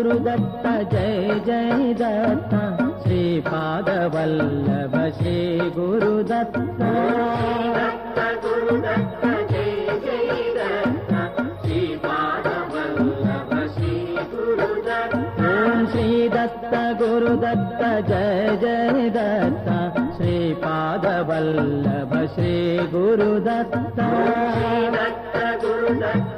Gurudatt Jai Jai Dutt Shripad Vallabh Shri Gurudatt Gurudatt Jai Jai Dutt Shripad Vallabh Shri Gurudatt Om Shri Dutt Gurudatt Jai Jai Dutt Shripad Vallabh Shri Gurudatt Dutt Gurudatt